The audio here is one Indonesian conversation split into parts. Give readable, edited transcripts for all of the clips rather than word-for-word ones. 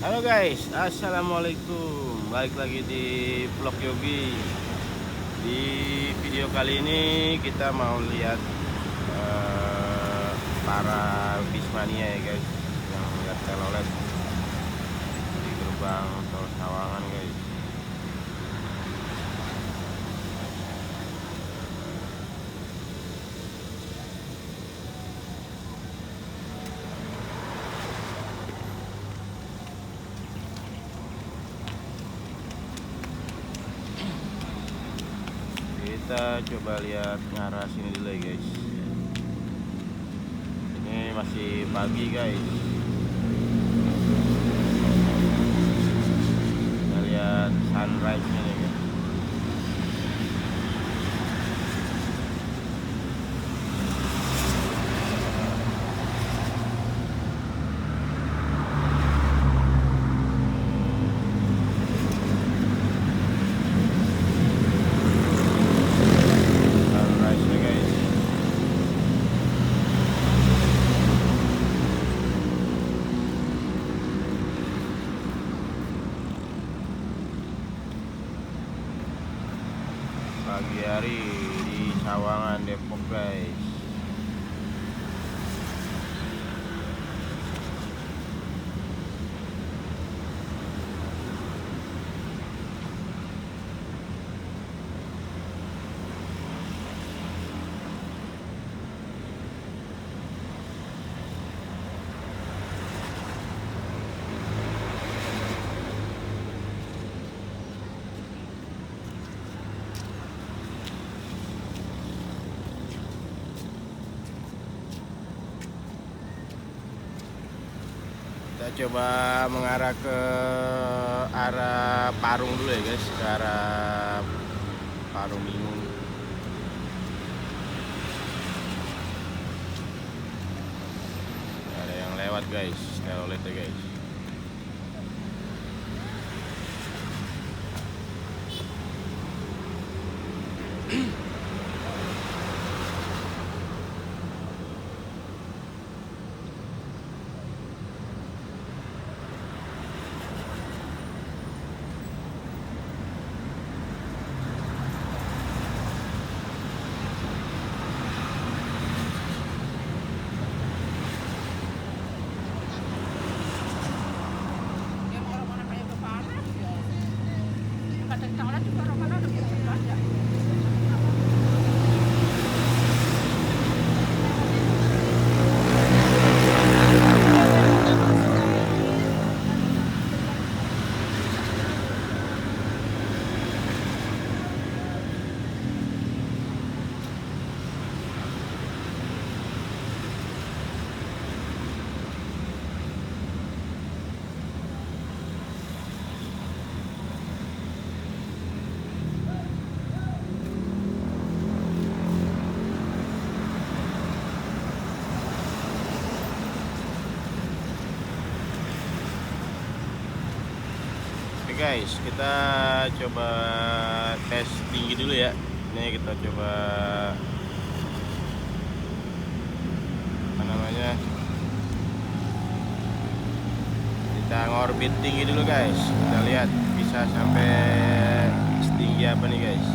Halo guys, assalamualaikum. Balik lagi di vlog Yogi. Di video kali ini kita mau lihat para bismania ya guys, yang lihat telolet di gerbang tol Sawangan guys. Kita coba lihat ngarah sini dulu ya guys. Ini masih pagi guys. Kita lihat sunrise nya nih guys. Sunrise nya guys. Pagi hari di Sawangan Depok guys. Kita coba mengarah ke arah Parung dulu ya guys, ke arah Parung Bingung. Ada yang lewat guys, telolet ya guys. Yang orang-orang kayak kepanas ya. Kadang tahunan juga orang-orang udah kepanas ya. Oke guys, kita coba tes tinggi dulu ya. Ini kita coba apa namanya? Kita ngorbit tinggi dulu guys. Kita lihat bisa sampai setinggi apa nih guys.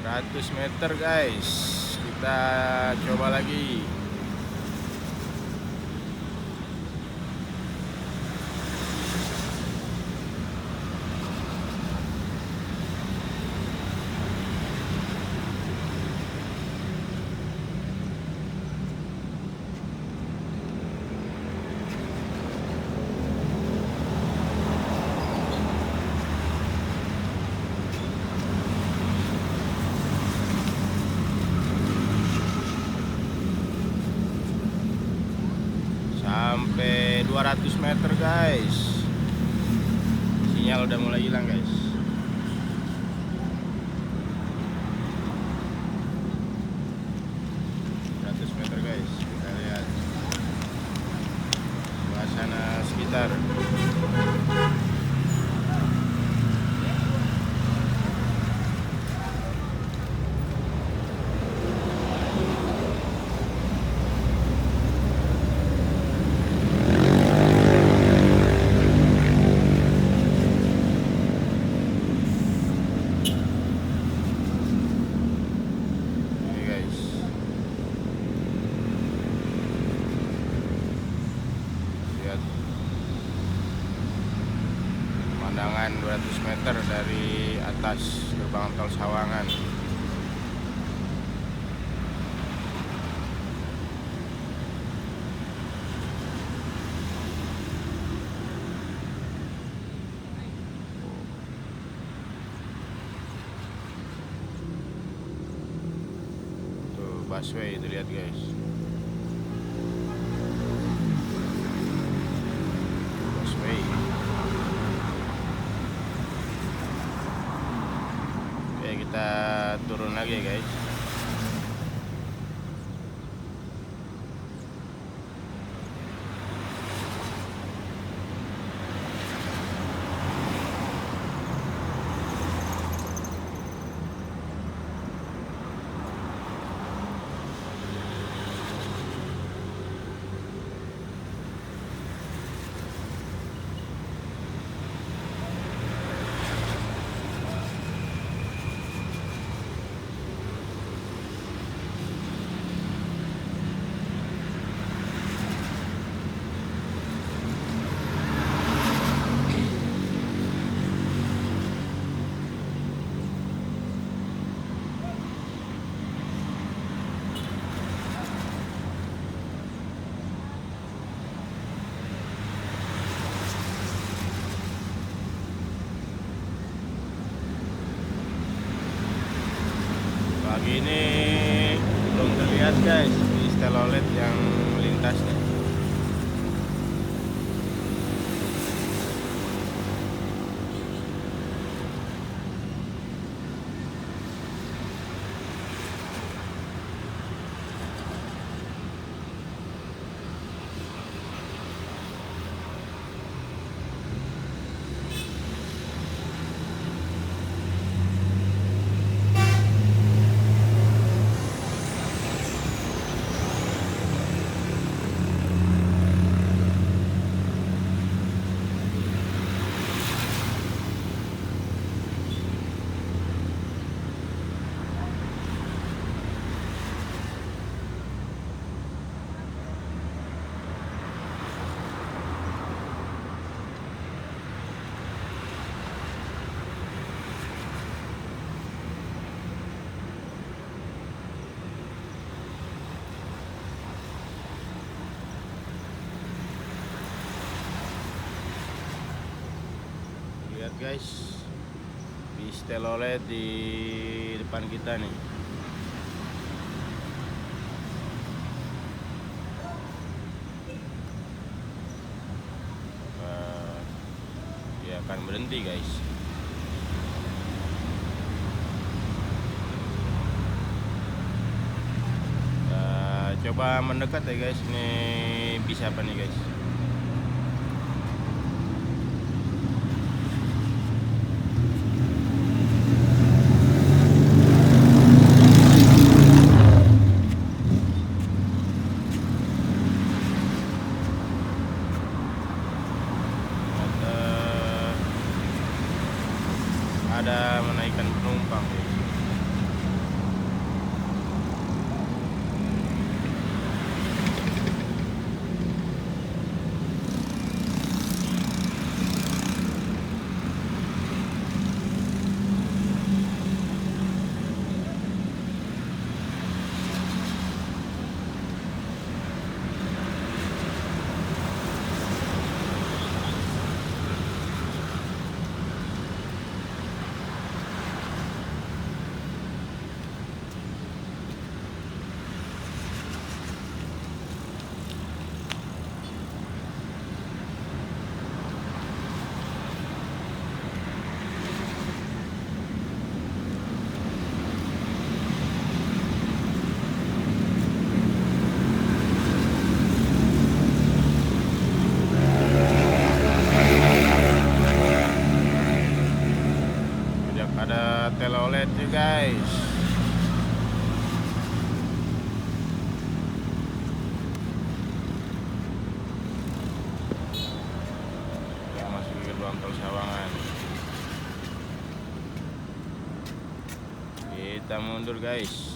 Seratus meter guys. Kita coba lagi. Sampai 200 meter guys. Sinyal udah mulai hilang guys. Meter guys, kita lihat suasana sekitar. pemandangan 200 meter dari atas gerbang tol Sawangan. Tuh busway itu, lihat guys. Busway. Oke, kita turun lagi guys. Pagi ini belum terlihat guys di telolet yang lintasnya. Lihat guys, di telolet di depan kita nih. Dia akan berhenti guys. Coba mendekat ya guys, ini bisa apa nih guys? Ada menaikkan penumpang guys. Ada telolet juga guys. Yang masuk ke gerbang tol Sawangan. Kita mundur guys.